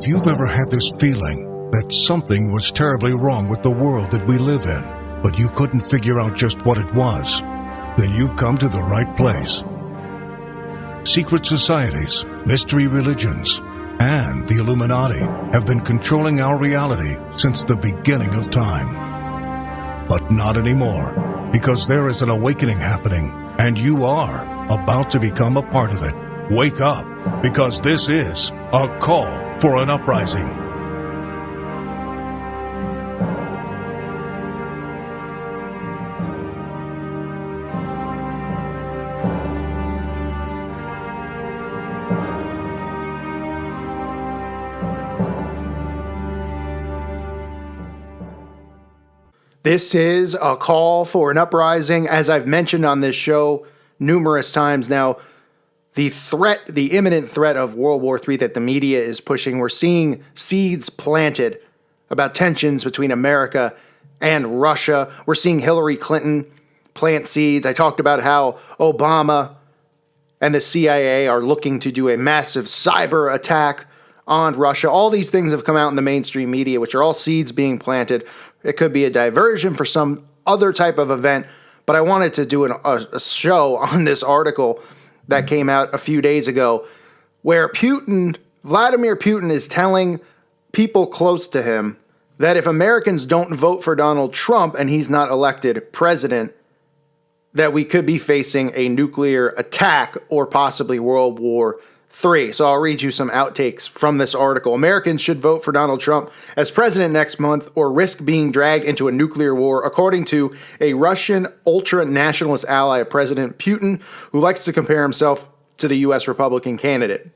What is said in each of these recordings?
If you've ever had this feeling that something was terribly wrong with the world that we live in, but you couldn't figure out just what it was, then you've come to the right place. Secret societies, mystery religions, and the Illuminati have been controlling our reality since the beginning of time. But not anymore, because there is an awakening happening, and you are about to become a part of it. Wake up, because this is a call for an uprising. This is a call for an uprising. As I've mentioned on this show numerous times now, the imminent threat of World War III that the media is pushing, we're seeing seeds planted about tensions between America and Russia. We're seeing Hillary Clinton plant seeds. I talked about how Obama and the CIA are looking to do a massive cyber attack on Russia. All these things have come out in the mainstream media, which are all seeds being planted. It could be a diversion for some other type of event, but I wanted to do a show on this article that came out a few days ago where Vladimir Putin is telling people close to him that if Americans don't vote for Donald Trump and he's not elected president, that we could be facing a nuclear attack or possibly World War III. So I'll read you some outtakes from this article. Americans should vote for Donald Trump as president next month or risk being dragged into a nuclear war, according to a Russian ultra-nationalist ally of President Putin, who likes to compare himself to the U.S. Republican candidate.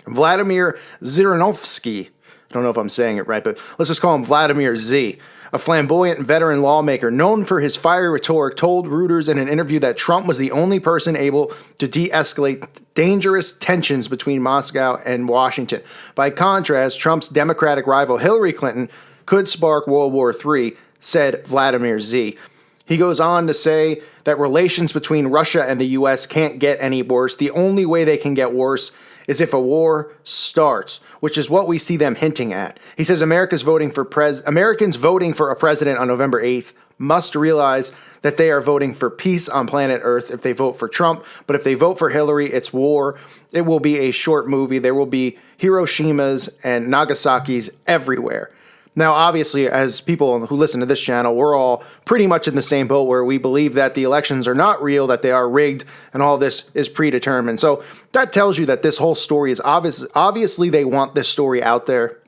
Vladimir Zhirinovsky, I don't know if I'm saying it right, but let's just call him Vladimir Z, a flamboyant veteran lawmaker known for his fiery rhetoric, told Reuters in an interview that Trump was the only person able to de-escalate dangerous tensions between Moscow and Washington. By contrast, Trump's Democratic rival Hillary Clinton could spark World War III, said Vladimir Z. He goes on to say that relations between Russia and the U.S. can't get any worse. The only way they can get worse is if a war starts, which is what we see them hinting at. He says Americans voting for a president on November 8th must realize that they are voting for peace on planet Earth if they vote for Trump. But if they vote for Hillary, it's war. It will be a short movie. There will be Hiroshimas and Nagasaki's everywhere. Now, obviously, as people who listen to this channel, we're all pretty much in the same boat where we believe that the elections are not real, that they are rigged, and all this is predetermined. So that tells you that this whole story is obviously they want this story out there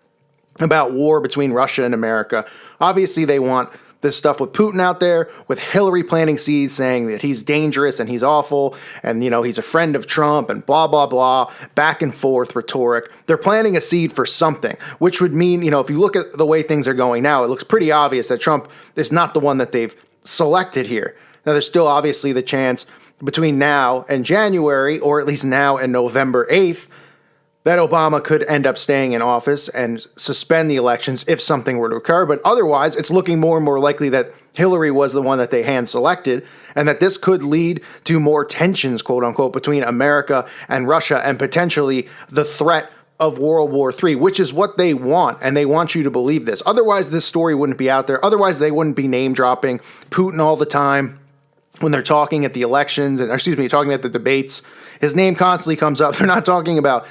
about war between Russia and America. Obviously, they want this stuff with Putin out there, with Hillary planting seeds saying that he's dangerous and he's awful and, he's a friend of Trump and blah, blah, blah, back and forth rhetoric. They're planting a seed for something, which would mean, if you look at the way things are going now, it looks pretty obvious that Trump is not the one that they've selected here. Now, there's still obviously the chance between now and January, or at least now and November 8th, that Obama could end up staying in office and suspend the elections if something were to occur. But otherwise, it's looking more and more likely that Hillary was the one that they hand-selected, and that this could lead to more tensions, quote-unquote, between America and Russia, and potentially the threat of World War III, which is what they want, and they want you to believe this. Otherwise, this story wouldn't be out there. Otherwise, they wouldn't be name-dropping Putin all the time when they're talking at the elections, talking at the debates. His name constantly comes up. They're not talking about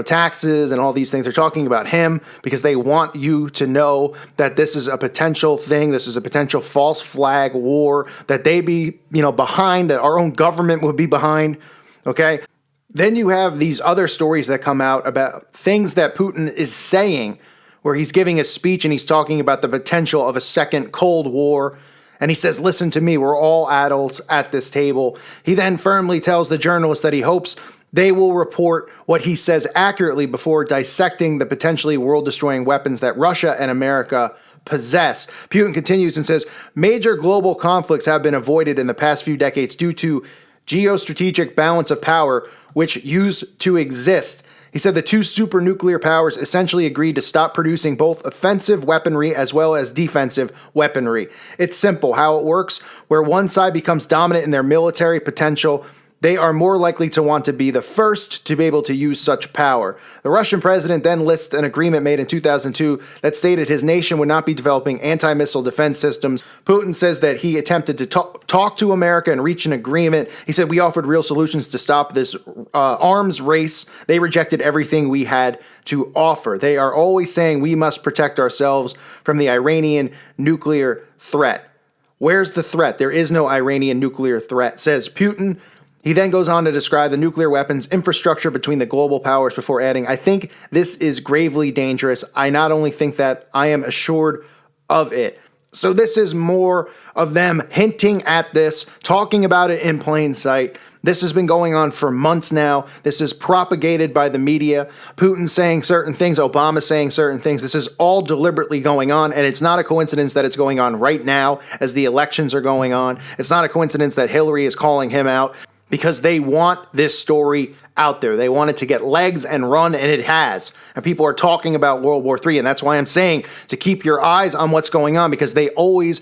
taxes and all these things. They're talking about him because they want you to know that this is a potential thing. This is a potential false flag war that they be, behind, that our own government would be behind. Okay. Then you have these other stories that come out about things that Putin is saying, where he's giving a speech and he's talking about the potential of a second Cold War. And he says, listen to me, we're all adults at this table. He then firmly tells the journalists that he hopes they will report what he says accurately before dissecting the potentially world-destroying weapons that Russia and America possess. Putin continues and says, major global conflicts have been avoided in the past few decades due to geostrategic balance of power, which used to exist. He said the two supernuclear powers essentially agreed to stop producing both offensive weaponry as well as defensive weaponry. It's simple how it works, where one side becomes dominant in their military potential, they are more likely to want to be the first to be able to use such power. The Russian president then lists an agreement made in 2002 that stated his nation would not be developing anti-missile defense systems. Putin says that he attempted to talk to America and reach an agreement. He said, we offered real solutions to stop this arms race. They rejected everything we had to offer. They are always saying we must protect ourselves from the Iranian nuclear threat. Where's the threat? There is no Iranian nuclear threat, says Putin. He then goes on to describe the nuclear weapons infrastructure between the global powers before adding, I think this is gravely dangerous. I not only think that, I am assured of it. So this is more of them hinting at this, talking about it in plain sight. This has been going on for months now. This is propagated by the media. Putin saying certain things, Obama saying certain things. This is all deliberately going on, and it's not a coincidence that it's going on right now as the elections are going on. It's not a coincidence that Hillary is calling him out, because they want this story out there. They want it to get legs and run, and it has. And people are talking about World War III, and that's why I'm saying to keep your eyes on what's going on, because they always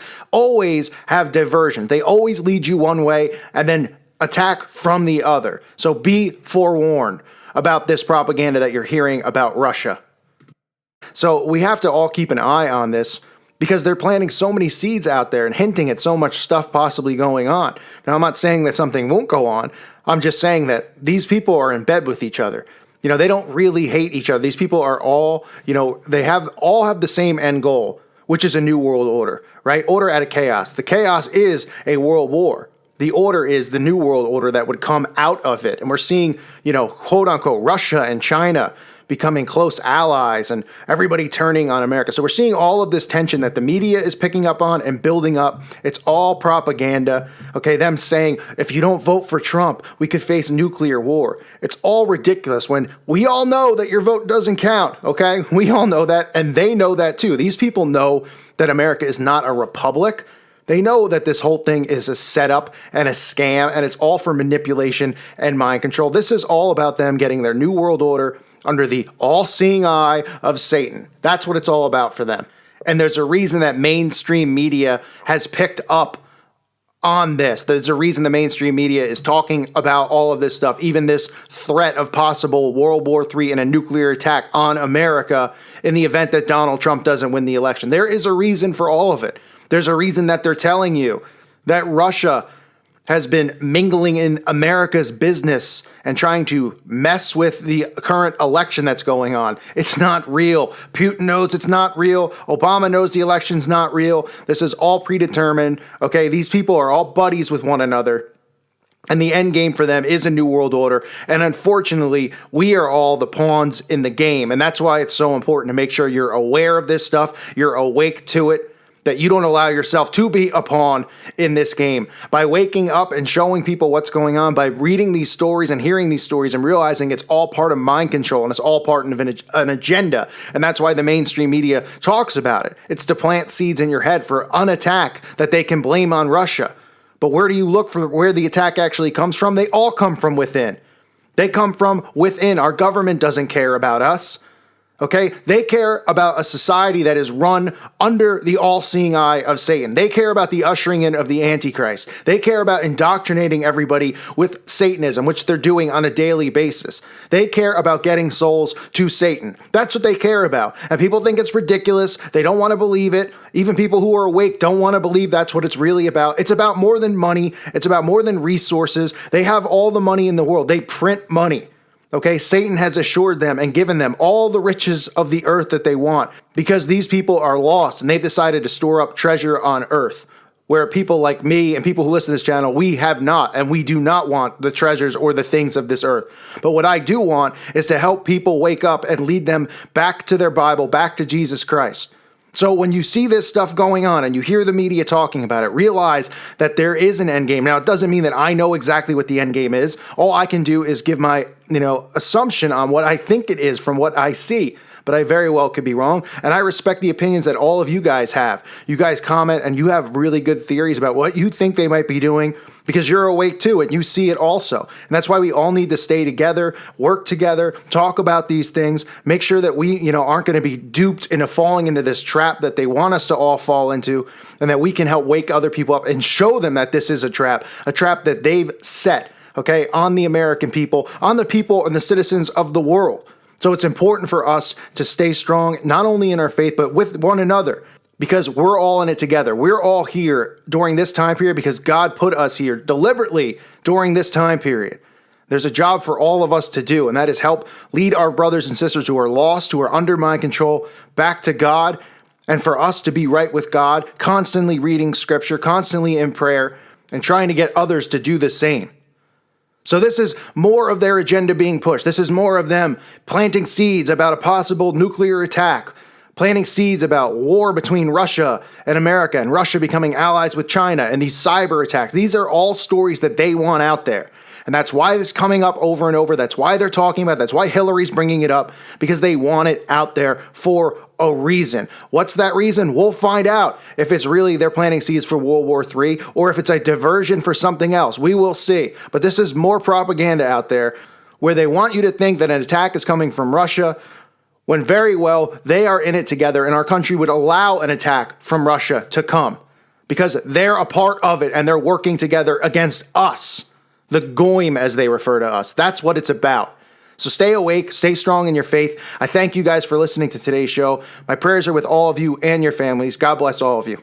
have diversions. They always lead you one way and then attack from the other. So be forewarned about this propaganda that you're hearing about Russia. So we have to all keep an eye on this, because they're planting so many seeds out there and hinting at so much stuff possibly going on. Now, I'm not saying that something won't go on. I'm just saying that these people are in bed with each other. You know, they don't really hate each other. These people are all, you know, they all have the same end goal, which is a new world order, right? Order out of chaos. The chaos is a world war. The order is the new world order that would come out of it. And we're seeing, you know, quote unquote, Russia and China becoming close allies and everybody turning on America. So we're seeing all of this tension that the media is picking up on and building up. It's all propaganda. Okay, them saying, if you don't vote for Trump, we could face nuclear war. It's all ridiculous when we all know that your vote doesn't count, okay? We all know that, and they know that too. These people know that America is not a republic. They know that this whole thing is a setup and a scam, and it's all for manipulation and mind control. This is all about them getting their new world order under the all-seeing eye of Satan. That's what it's all about for them. And there's a reason that mainstream media has picked up on this. There's a reason the mainstream media is talking about all of this stuff, even this threat of possible World War III and a nuclear attack on America in the event that Donald Trump doesn't win the election. There is a reason for all of it. There's a reason that they're telling you that Russia has been mingling in America's business and trying to mess with the current election that's going on. It's not real. Putin knows it's not real. Obama knows the election's not real. This is all predetermined. Okay, these people are all buddies with one another. And the end game for them is a new world order. And unfortunately, we are all the pawns in the game. And that's why it's so important to make sure you're aware of this stuff. You're awake to it, that you don't allow yourself to be a pawn in this game. By waking up and showing people what's going on, by reading these stories and hearing these stories and realizing it's all part of mind control and it's all part of an agenda. And that's why the mainstream media talks about it. It's to plant seeds in your head for an attack that they can blame on Russia. But where do you look for where the attack actually comes from? They all come from within. They come from within. Our government doesn't care about us. Okay, they care about a society that is run under the all-seeing eye of Satan. They care about the ushering in of the Antichrist. They care about indoctrinating everybody with Satanism, which they're doing on a daily basis. They care about getting souls to Satan. That's what they care about. And people think it's ridiculous. They don't want to believe it. Even people who are awake don't want to believe that's what it's really about. It's about more than money. It's about more than resources. They have all the money in the world. They print money. Okay, Satan has assured them and given them all the riches of the earth that they want, because these people are lost and they've decided to store up treasure on earth, where people like me and people who listen to this channel, we have not, and we do not want the treasures or the things of this earth. But what I do want is to help people wake up and lead them back to their Bible, back to Jesus Christ. So when you see this stuff going on and you hear the media talking about it, realize that there is an end game. Now, it doesn't mean that I know exactly what the end game is. All I can do is give my, assumption on what I think it is from what I see. But I very well could be wrong. And I respect the opinions that all of you guys have. You guys comment and you have really good theories about what you think they might be doing, because you're awake too and you see it also. And that's why we all need to stay together, work together, talk about these things, make sure that we, aren't going to be duped into falling into this trap that they want us to all fall into, and that we can help wake other people up and show them that this is a trap that they've set. okay, on the American people, on the people and the citizens of the world. So it's important for us to stay strong, not only in our faith, but with one another, because we're all in it together. We're all here during this time period because God put us here deliberately during this time period. There's a job for all of us to do, and that is help lead our brothers and sisters who are lost, who are under mind control, back to God, and for us to be right with God, constantly reading scripture, constantly in prayer, and trying to get others to do the same. So this is more of their agenda being pushed. This is more of them planting seeds about a possible nuclear attack, planting seeds about war between Russia and America, and Russia becoming allies with China, and these cyber attacks. These are all stories that they want out there. And that's why it's coming up over and over. That's why they're talking about it. That's why Hillary's bringing it up, because they want it out there for a reason. What's that reason? We'll find out if it's really they're planting seeds for World War III or if it's a diversion for something else. We will see. But this is more propaganda out there where they want you to think that an attack is coming from Russia when very well they are in it together, and our country would allow an attack from Russia to come because they're a part of it and they're working together against us. The goyim, as they refer to us. That's what it's about. So stay awake, stay strong in your faith. I thank you guys for listening to today's show. My prayers are with all of you and your families. God bless all of you.